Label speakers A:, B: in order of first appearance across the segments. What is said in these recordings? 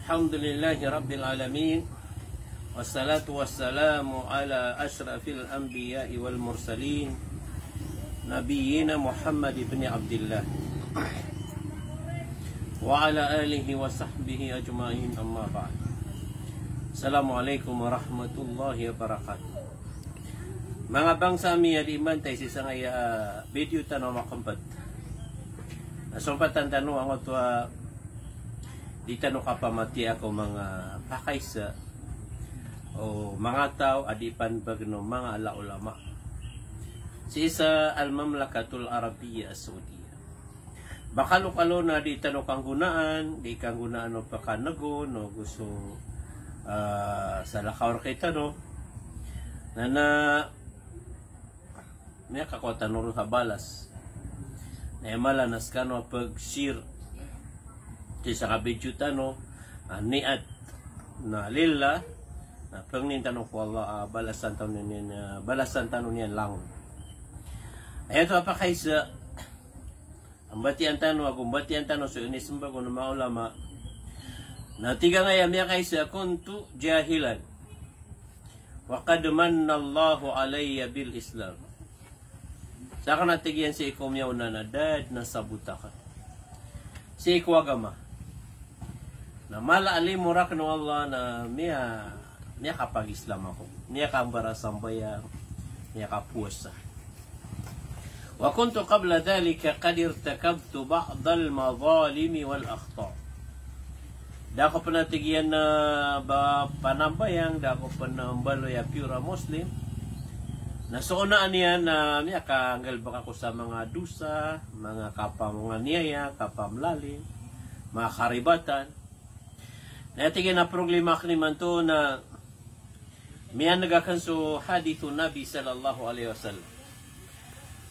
A: Alhamdulillahi Rabbil Alamin. Wassalatu wassalamu ala ashrafil anbiya'i wal mursalin, Nabiyyina Muhammad ibn Abdullah wa ala alihi wa sahbihi ajma'in, amma ba'd. Assalamualaikum warahmatullahi wabarakatuh. Mga bangsa miya di man tayo sa ngaya video tanong makampat. Nasumpatan tanong ang ito di tanong kapamati ako mga pakaysa o mga tao adipan bagno mga alaulama si isa al-Mamlakatul Arabiya Saudiya. Baka lukalo na di tanong kang gunaan, di kang gunaan o pakanago no gusto sa lakawar kay tanong na may kakota nuro sa balas na malanas ka no pag-share di sa kabidyo tano niat na lila na pangnin tanong ko Allah balasan tanong niyan lang. Ayato pa kaysa ang batian tanong akong batian tanong so inisamba ko ng mga ulama na tiga ngayam ya kaysa kuntu jahilan wa qad manna Allahu alayya bil Islam. Saka natigyan si ikom yaw na nadad na sabutakan si ikwagama na mala alimurak no Allah na niya kapag-Islam ako. Niya kambara sambaya, niya kapuasa. Wa kuntu qabla dhalika qad irtakabtu ba'd al-madhalim wal akhta. Dako pa natigyan na panambayang, dako pa na ambalo ya pura Muslim. Nasuunaan niya na niya kaanggal baka ko sa mga dusa, mga kapam mga niyaya, kapam lalim, mga karibatan. Natigyan na problema kaniman to na miyan nagakanso hadithu Nabi sallallahu alaihi wasallam.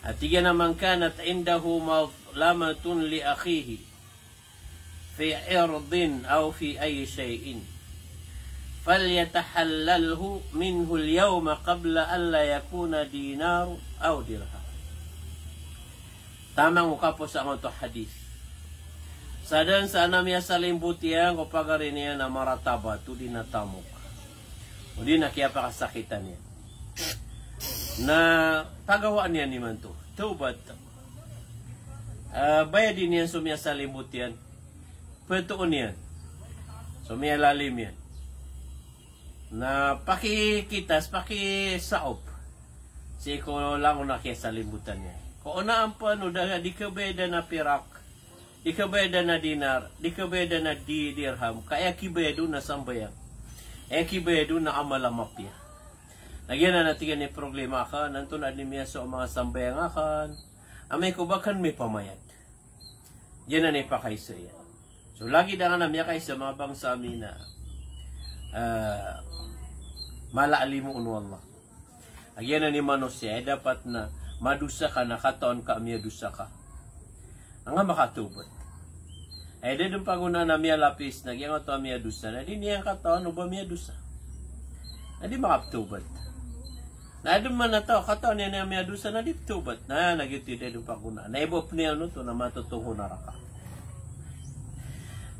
A: At tigyan naman kanat indahu mazlamatun li akhihi fi irdin aw fi ay shay'in falyatahallalhu minhu al-yawma qabla an la yakuna dinar aw dirham. Tamang ukapo sa ang ito hadith. Sadan sa anamya salimbutian ko pagarin niya na marataba to di natamok. O di na kaya pa kasakitan niya. Na pagawaan niya ni man to. Taubat. Bayadin niya sumya salimbutian. Pwetoon niya. Sumya lalim yan. Na pakikitas, pakisaop. Si ko lang na kaya salimbutan niya. Kung unaan pa no, di ka beda na pirak. Di ka beda na dinar, di ka beda na dirham, kaya kibedo na sambayang. Kibedo na amalamapya. Nagyan na natin ni problema ka, nantun adimiya sa mga sambayang akan, amay ko bakan may pamayad. Yan na ni pakaysa yan. So lagi na nga namya kayo sa mga bangsa amin na malaali mo uno Allah. Nagyan na ni Manos siya, dapat na madusa ka, nakataon ka, amya dusa ka. Ang makatubot. Ay din paguna na miya lapis nagyang ato miya dusa na di niya katawan o ba miya dusa. Na di makatubot. Na din man na to katawan niya miya dusa na di tubot. Na nagyuti din paguna. Na ibop niya no to na matutungo na raka.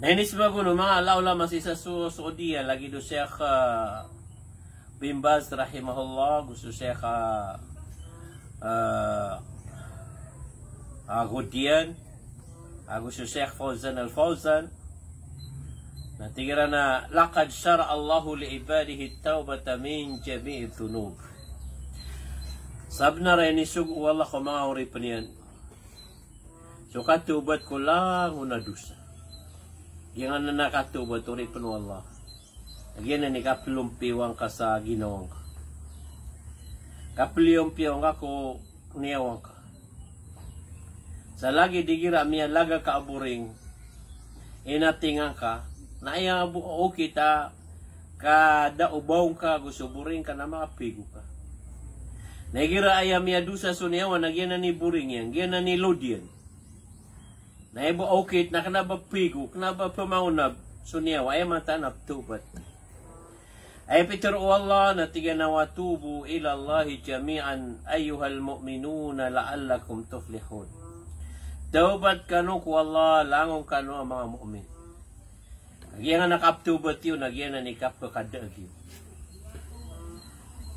A: Na inis baguno mga alaula masisa Saudiya lagi do Sheikh Bin Baz rahimahullah gusto Sheikh Ghudian gusto Sheikh Fawzan al-Fawzan natigira na laqad syara Allahu li ibadihi at-taubata min jami'i dhunub. Sabna rin isug wala ko mga uri pa niyan. So katubat ko lang una dusa. Yang na nakatubat uri pa no Allah. Nagyan na ni kaplumpiwang ka sa ginawang ka. Kaplumpiwang ka ko niyawang ka. Sa lagi digira miya laga ka aburing inatingan ka na iya o kita kada ubaw ka gusto buring ka na makapigo ka. Nagira aya miya dusa sunyawa nagyan na ni buring yan, gian na ni lodyan. Na ibo okit na kanaba pigo, kanaba pamaunab sunyawa ay matanap tubat. Ay Peter o Allah na tiga na watubu ila Allahi jami'an ayyuhal mu'minuna la'allakum tuflihun. Taubat kanu ku Allah langong kanu ang mga mu'min. Nagyan nga nakaptubat yun, nagyan na nikap kakadag yun.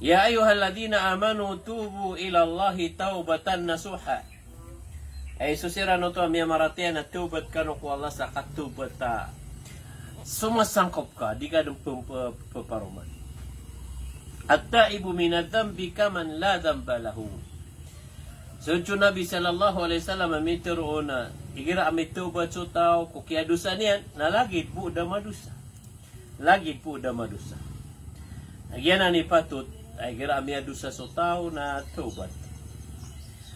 A: Ya ayyuhalladhina amanu tubu ila Allahi taubatan nasuha. Ay susira no to miya maratian na tubat ka no ko Allah sa katubat sumasangkop ka, di ka nung paparuman. At-taibu minadambi kaman la damba lahu. So Nabi sallallahu alaihi wasallam amitiro na igira amitubat so tao kukiya dusa niyan na lagit po da madusa. Lagit po da madusa. Nagyan ni patut ay gira amiya dusa so tao na tubat.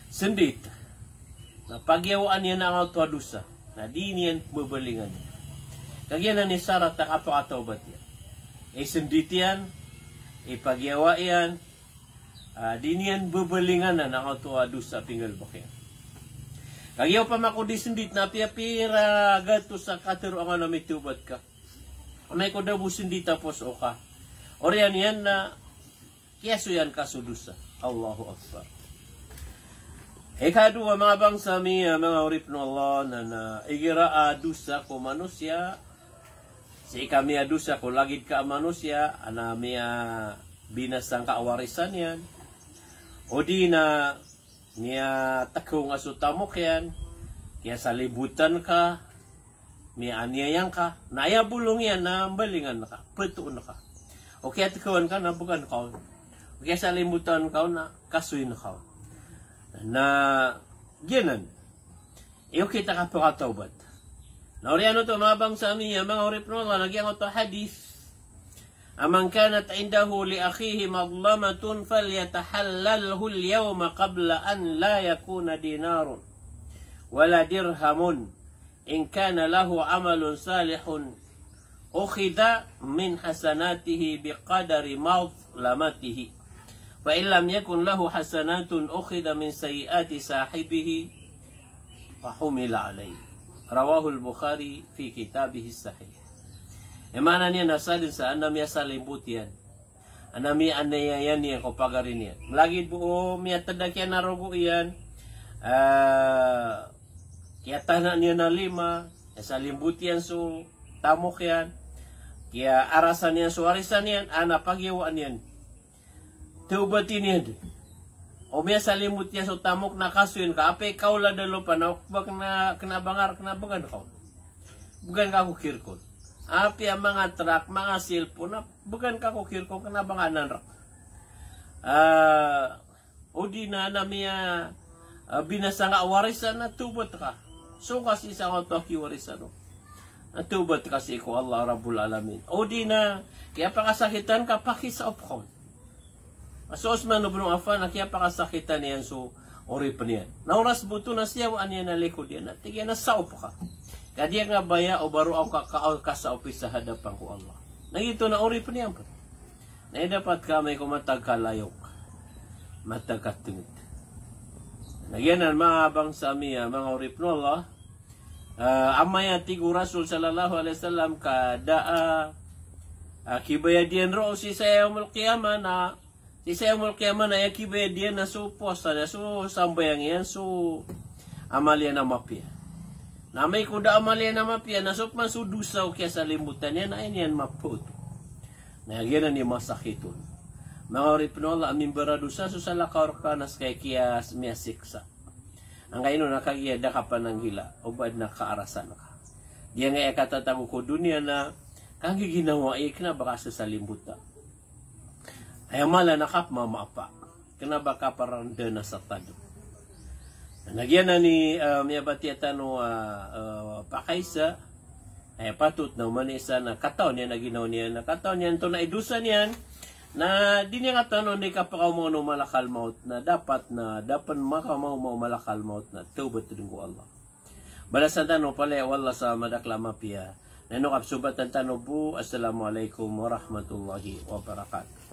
A: Sendit na pagyawaan niya na ang dusa na di niyan bubalingan niya. Kagyan ni Sarah takapakataubat yan. Sendit yan, ipagyawa yan, di niyan bubalingan na dusa pingal bakyan. Kagyaw pa makudi sendit na pira gato sa katero ang namitubat ka. May ko daw sendit tapos o ka. Oriyan yan na kiyaso yan kasudusa. Allahu Akbar. Ikadua mga bangsa miya, mga urip no Allah na igira dusa ko manusia. Si kami dusa ko lagid ka manusia, ana miya binasang kaawarisan yan. O di na niya takong asutamok yan, kaya sa libutan ka, miya aniyayang ka, naya bulong yan na balingan na ka, petuon na ka. O kaya takawan ka na bukan ka. O kaya sa libutan ka na kasuy na ka. Na ginan iyo kita ka pakatawbat na oriano to mabang sa amin mga urip no Allah nagyang to hadith amang kanat indahu li akhihi madlamatun falyatahallalhu al-yawma qabla an la yakuna dinarun wala dirhamun in kana lahu amalun salihun ukhida min hasanatihi biqadari madlamatihi فإن لم يكن له حسنات أخذ من سيئات صاحبه فحمل عليه رواه البخاري في كتابه الصحيح. Emana niya nasalin sa anam ya salimbut yan. Anami anaya yan niya ko pagarin yan. Lagi po miya tadak yan narogo yan. Kaya tahanan niya na 5. Salimbut yan so tamok yan. Kaya arasan yan so arisan yan. Pagyawaan yan. Tubatin yan. O miya salimut niya so tamok na kasuyin ka. Apay kaula dalo pa na bak na kinabangar kinabangan ka. Bukan ka kukirkon. Api ang mga truck, mga cellphone, bukan ka kukirkon kinabanganan rak. O di na miya binasa nga warisan na tubat ka. So kasi sa nga to warisan no. Natubat kasi ko Allah Rabbul Alamin. O di na kaya pakasakitan ka pakisaop ko. So Osman ibn Affan kaya pakasakitan niyan so ori pa niyan. Nauras buto na siya wa niya na likod yan. Tigyan na saop ka. Kadiya nga baya o baro ang kakaaw ka sa opis sa hadapan ko Allah. Nagito na ori pa niyan pa. Na dapat ka may kumatag kalayok. Matagkatungit. Nagyan ang mga bangsa miya, mga ori pa Allah. Amaya tigu Rasul sallallahu alaihi wasallam kada kibayadian ro si sayamul qiyamah na si sayamul qiyamah na kibayadian na so posta na so sambayang yan so amalya na mapya. Na may kuda amalya na mapya na so man so dusa o kaya sa limutan yan ay niyan maput. Na yan ni masakiton. Mga ripnola amin baradusa so sa lakar ka nas kay kiyas miya siksa. Ang kaino nakagiyada ka pa ng hila o bad nakaarasan ka. Diyan nga katatago ko dunia na kang ginawa ay kinabaka sa limbuta. Ay mala nakap mamapa. Kinabaka parang na sa tado. Nagyan na ni miyabatiatan no pakaysa ay patut na umanisa na kataon niya na ginaw niya na kataon niya to na idusan niyan na di niya kataon ni kapakaw mo no malakal maut na dapat makamaw mo malakal maut na tubat din ko Allah. Balasan tanong pala wala sa madakla mapia. Nano kapsubatan tanong po. Assalamualaikum warahmatullahi wabarakatuh.